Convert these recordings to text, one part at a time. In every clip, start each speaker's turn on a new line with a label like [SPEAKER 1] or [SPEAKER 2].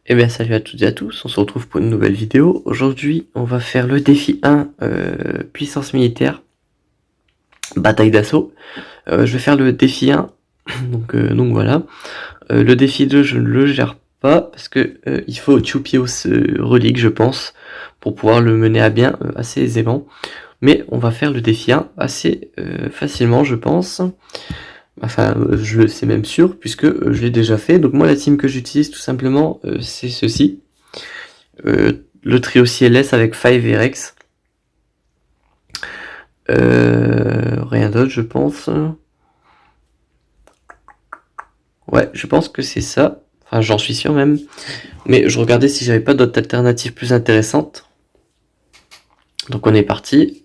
[SPEAKER 1] Eh bien salut à toutes et à tous, on se retrouve pour une nouvelle vidéo. Aujourd'hui on va faire le défi 1 puissance militaire, bataille d'assaut. Je vais faire le défi 1, donc voilà. Le défi 2 je ne le gère pas parce que il faut Tupios relique je pense pour pouvoir le mener à bien assez aisément. Mais on va faire le défi 1 assez facilement je pense. Enfin je le sais même sûr puisque je l'ai déjà fait. Donc moi la team que j'utilise tout simplement c'est ceci. Le trio CLS avec 5 Rex. Rien d'autre, je pense. Ouais, je pense que c'est ça. Enfin, j'en suis sûr même. Mais je regardais si j'avais pas d'autres alternatives plus intéressantes. Donc on est parti.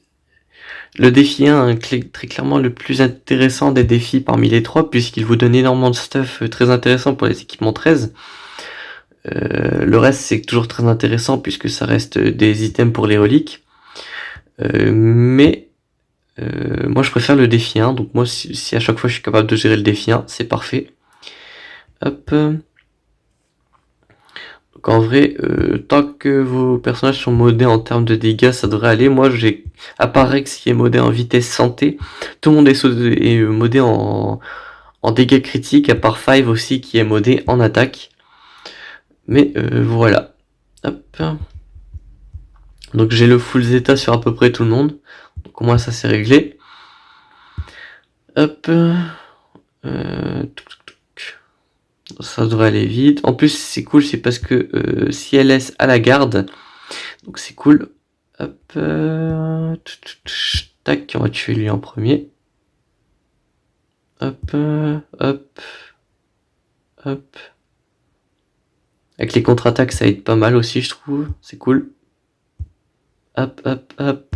[SPEAKER 1] Le défi 1, très clairement le plus intéressant des défis parmi les trois, puisqu'il vous donne énormément de stuff très intéressant pour les équipements 13. Le reste, c'est toujours très intéressant, puisque ça reste des items pour les reliques. Mais moi, je préfère le défi 1. Donc moi, si à chaque fois je suis capable de gérer le défi 1, c'est parfait. Hop. Donc en vrai, tant que vos personnages sont modés en termes de dégâts, ça devrait aller. Moi, j'ai à part Rex qui est modé en vitesse santé, tout le monde est modé en dégâts critiques, à part Five aussi qui est modé en attaque. Mais voilà. Hop. Donc j'ai le full Zeta sur à peu près tout le monde. Donc au moins ça c'est réglé. Hop. Ça devrait aller vite. En plus c'est cool, c'est parce que si elle laisse à la garde, donc c'est cool. Hop. Tac, on va tuer lui en premier. Hop. Hop. Hop. Avec les contre-attaques ça aide pas mal aussi je trouve. C'est cool. Hop, hop, hop.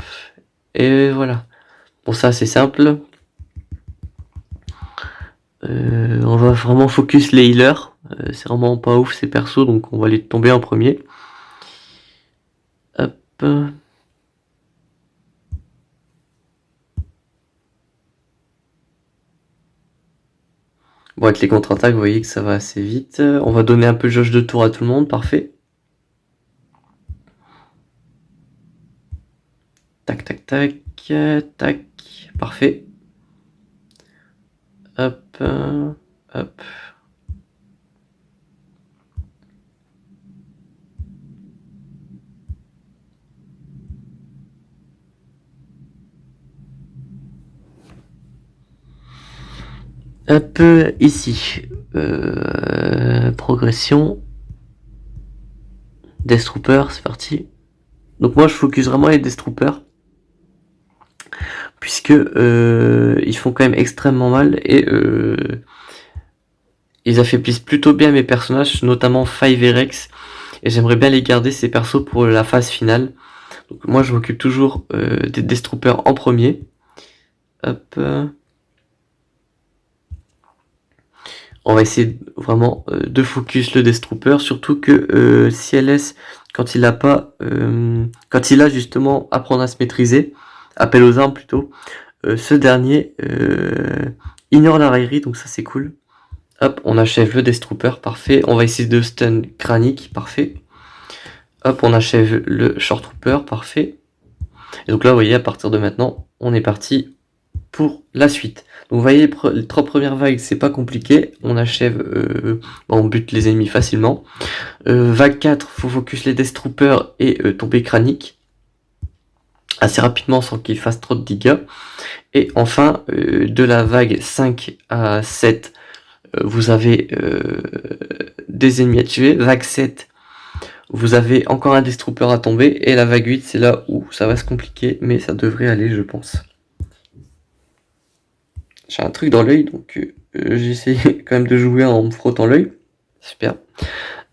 [SPEAKER 1] Et voilà. Bon ça c'est simple. On va vraiment focus les healers. C'est vraiment pas ouf ces persos, donc on va les tomber en premier. Hop. Bon, avec les contre-attaques, vous voyez que ça va assez vite. On va donner un peu de jauge de tour à tout le monde, parfait. Tac, tac, tac, tac, parfait. Hop, hop. Hop, ici. Progression. Death Trooper, c'est parti. Donc moi je focus vraiment les Death Troopers. Puisque ils font quand même extrêmement mal et ils affaiblissent plutôt bien mes personnages, notamment Five et Rex. Et j'aimerais bien les garder ces persos pour la phase finale. Donc moi je m'occupe toujours des Death Troopers en premier. Hop. On va essayer vraiment de focus le Death Trooper, surtout que CLS, quand il a pas, quand il a justement apprendre à se maîtriser, appel aux armes plutôt, ce dernier ignore la raillerie, donc ça c'est cool. Hop, on achève le Death Trooper, parfait. On va essayer de stun Kranich, parfait. Hop, on achève le Short Trooper, parfait. Et donc là, vous voyez, à partir de maintenant, on est parti pour la suite. Donc vous voyez, les 3 premières vagues, c'est pas compliqué. On achève, on bute les ennemis facilement. Vague 4, faut focus les Death Troopers et tomber Kranich assez rapidement sans qu'il fasse trop de dégâts. Et enfin, de la vague 5 à 7, vous avez des ennemis à tuer. Vague 7, vous avez encore un Death Trooper à tomber. Et la vague 8, c'est là où ça va se compliquer, mais ça devrait aller, je pense. J'ai un truc dans l'œil, donc j'essaie quand même de jouer en me frottant l'œil. Super.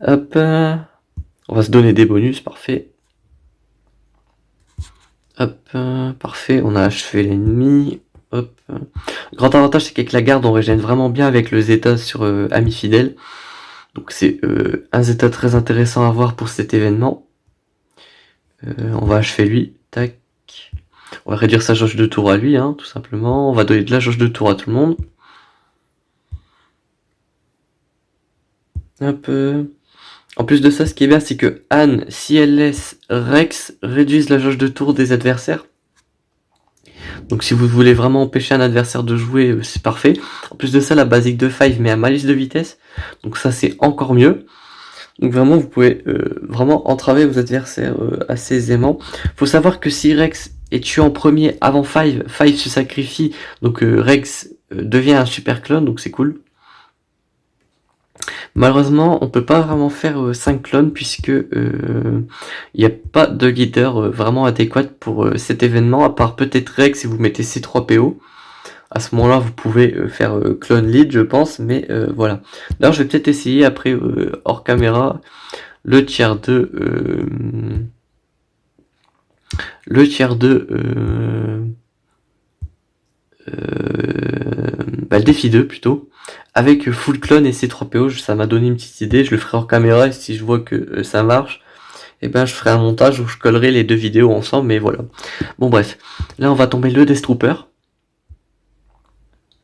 [SPEAKER 1] Hop. On va se donner des bonus, parfait. Hop, parfait. On a achevé l'ennemi. Hop. Grand avantage, c'est qu'avec la garde, on régène vraiment bien avec le Zeta sur Ami Fidèle. Donc c'est un Zeta très intéressant à voir pour cet événement. On va achever lui. Tac. On va réduire sa jauge de tour à lui, hein, tout simplement. On va donner de la jauge de tour à tout le monde. Un peu. En plus de ça, ce qui est bien, c'est que Anne, si elle laisse Rex, réduisent la jauge de tour des adversaires. Donc si vous voulez vraiment empêcher un adversaire de jouer, c'est parfait. En plus de ça, la basique de 5 met un malus de vitesse. Donc ça, c'est encore mieux. Donc vraiment, vous pouvez vraiment entraver vos adversaires assez aisément. Faut savoir que si Rex est tué en premier avant 5, 5 se sacrifie. Donc Rex devient un super clone, donc c'est cool. Malheureusement, on peut pas vraiment faire 5 clones puisque il n'y a pas de leader vraiment adéquat pour cet événement, à part peut-être Rex si vous mettez C3PO. À ce moment-là, vous pouvez faire clone lead, je pense, mais voilà. D'ailleurs, je vais peut-être essayer après hors caméra le tiers 2 le tiers 2 le défi 2 plutôt, avec full clone et C3PO. Ça m'a donné une petite idée, je le ferai hors caméra et si je vois que ça marche, et ben je ferai un montage où je collerai les deux vidéos ensemble, mais voilà. Bon bref, là on va tomber le Death Trooper.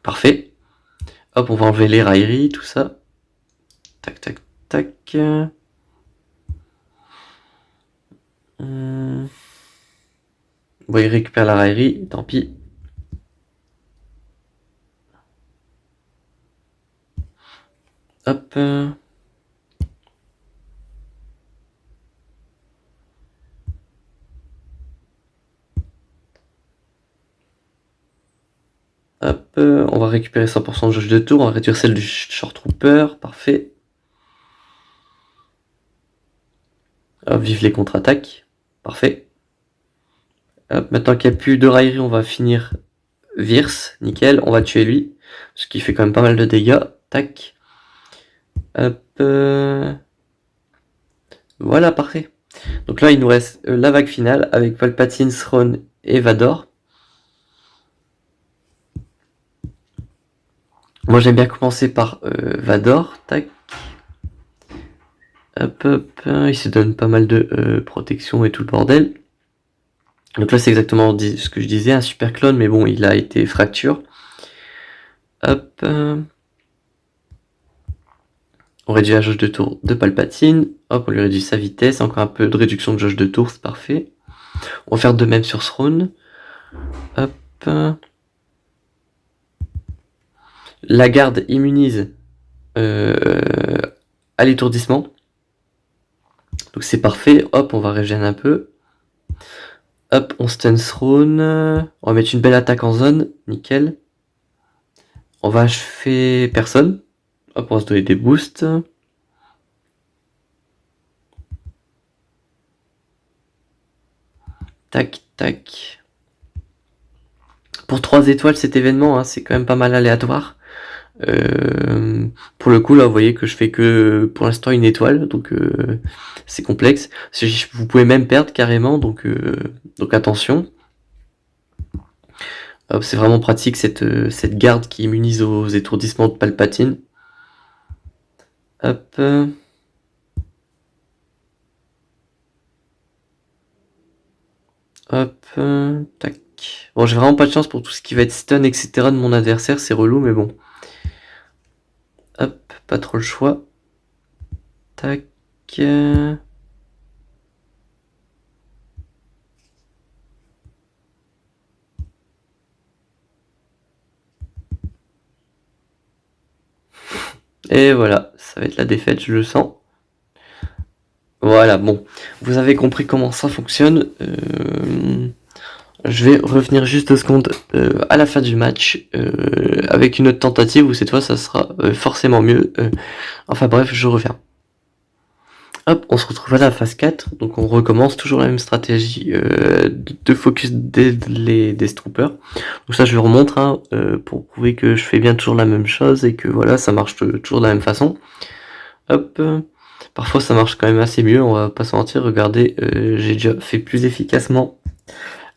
[SPEAKER 1] Parfait. Hop, on va enlever les railleries, tout ça. Tac, tac, tac. Bon, il récupère la raillerie, tant pis. Hop. Hop, on va récupérer 100% de jauge de tour, on va réduire celle du Short Trooper, parfait. Hop, vive les contre-attaques, parfait. Hop, maintenant qu'il n'y a plus de raillerie, on va finir Virse, nickel, on va tuer lui, ce qui fait quand même pas mal de dégâts, tac. Hop, voilà, parfait. Donc là, il nous reste la vague finale avec Palpatine, Thrawn et Vador. Moi, j'aime bien commencer par Vador, tac. Hop, hop, il se donne pas mal de protection et tout le bordel. Donc là, c'est exactement ce que je disais, un super clone, mais bon, il a été fracture. Hop. On réduit la jauge de tour de Palpatine. Hop, on lui réduit sa vitesse. Encore un peu de réduction de jauge de tour, c'est parfait. On va faire de même sur Thrawn. Hop. La garde immunise à l'étourdissement. Donc c'est parfait. Hop, on va régénérer un peu. Hop, on stun Thrawn. On va mettre une belle attaque en zone. Nickel. On va achever personne. Hop, on va se donner des boosts. Tac, tac. Pour 3 étoiles, cet événement, hein, c'est quand même pas mal aléatoire. Pour le coup, là, vous voyez que je fais que pour l'instant une étoile, donc c'est complexe. Vous pouvez même perdre carrément, donc attention. C'est vraiment pratique cette garde qui immunise aux étourdissements de Palpatine. Hop. Hop. Tac. Bon, j'ai vraiment pas de chance pour tout ce qui va être stun, etc. de mon adversaire, c'est relou, mais bon. Hop, pas trop le choix. Tac. Et voilà, ça va être la défaite, je le sens. Voilà, bon, vous avez compris comment ça fonctionne. Je vais revenir juste 2 secondes à la fin du match avec une autre tentative où cette fois ça sera forcément mieux. Enfin bref, je reviens. Hop, on se retrouve à la phase 4, donc on recommence toujours la même stratégie de focus des Troopers. Donc ça je le remontre hein, pour prouver que je fais bien toujours la même chose et que voilà, ça marche toujours de la même façon. Hop, parfois ça marche quand même assez mieux, on va pas se mentir, regardez, j'ai déjà fait plus efficacement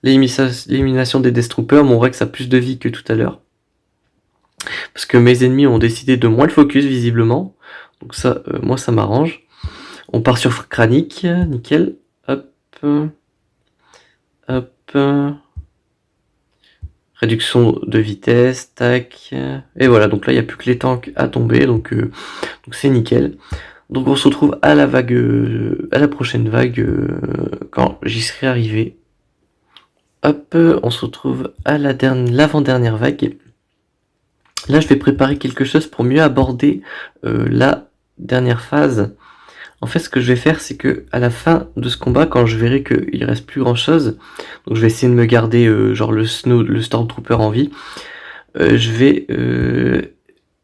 [SPEAKER 1] l'élimination des Death Troopers, mon Rex a plus de vie que tout à l'heure. Parce que mes ennemis ont décidé de moins le focus visiblement, donc ça, moi ça m'arrange. On part sur Kranich, nickel. Hop. Hop. Réduction de vitesse, tac. Et voilà, donc là, il n'y a plus que les tanks à tomber, donc c'est nickel. Donc on se retrouve à la vague, à la prochaine vague, quand j'y serai arrivé. Hop, on se retrouve à l'avant-dernière vague. Là, je vais préparer quelque chose pour mieux aborder la dernière phase. En fait, ce que je vais faire, c'est que à la fin de ce combat, quand je verrai qu'il reste plus grand chose, donc je vais essayer de me garder genre le Stormtrooper en vie, je vais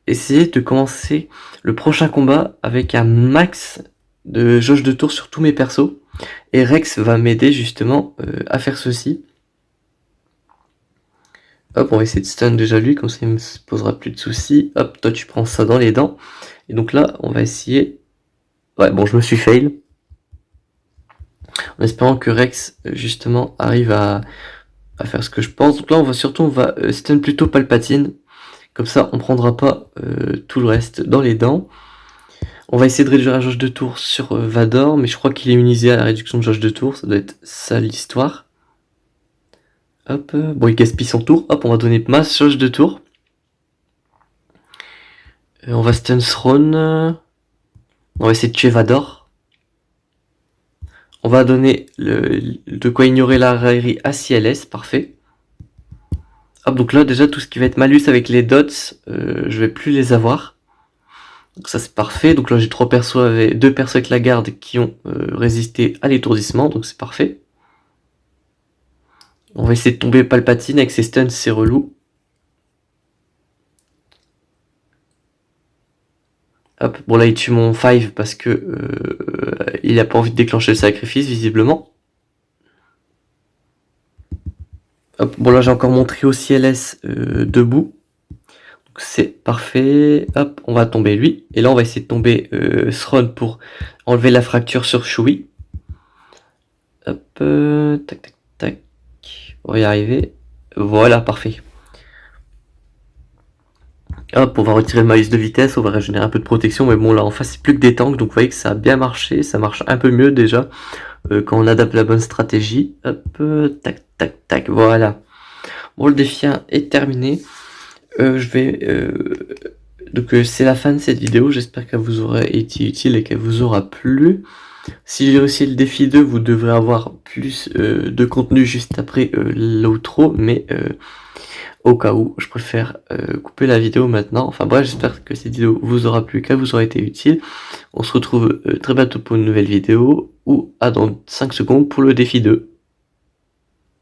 [SPEAKER 1] essayer de commencer le prochain combat avec un max de jauge de tour sur tous mes persos, et Rex va m'aider justement à faire ceci. Hop, on va essayer de stun déjà lui, comme ça il me posera plus de soucis. Hop, toi tu prends ça dans les dents. Et donc là, on va essayer... Ouais, bon, je me suis fail. En espérant que Rex, justement, arrive à faire ce que je pense. Donc là, on va stun plutôt Palpatine. Comme ça, on prendra pas tout le reste dans les dents. On va essayer de réduire la jauge de tour sur Vador, mais je crois qu'il est immunisé à la réduction de jauge de tour. Ça doit être ça l'histoire. Hop, bon, il gaspille son tour. Hop, on va donner masse jauge de tour. On va stun Throne. On va essayer de tuer Vador. On va donner de quoi ignorer la raillerie à CLS, parfait. Hop, donc là déjà tout ce qui va être malus avec les dots, je vais plus les avoir. Donc ça c'est parfait. Donc là j'ai deux persos avec la garde qui ont résisté à l'étourdissement, donc c'est parfait. On va essayer de tomber Palpatine avec ses stuns, c'est relou. Hop, bon là il tue mon 5 parce que il a pas envie de déclencher le sacrifice visiblement. Hop, bon là j'ai encore mon trio CLS debout. Donc c'est parfait. Hop, on va tomber lui. Et là on va essayer de tomber Throne pour enlever la fracture sur Chewie. Hop, tac tac tac. On va y arriver. Voilà, parfait. Hop, on va retirer le malus de vitesse, on va régénérer un peu de protection, mais bon là en face c'est plus que des tanks, donc vous voyez que ça a bien marché, ça marche un peu mieux déjà quand on adapte la bonne stratégie. Hop, tac tac tac, voilà. Bon, le défi 1 est terminé. Donc c'est la fin de cette vidéo, j'espère qu'elle vous aura été utile et qu'elle vous aura plu. Si j'ai réussi le défi 2, vous devrez avoir plus de contenu juste après l'outro, mais au cas où, je préfère couper la vidéo maintenant. Enfin bref, j'espère que cette vidéo vous aura plu, qu'elle vous aura été utile. On se retrouve très bientôt pour une nouvelle vidéo, ou à dans 5 secondes pour le défi 2.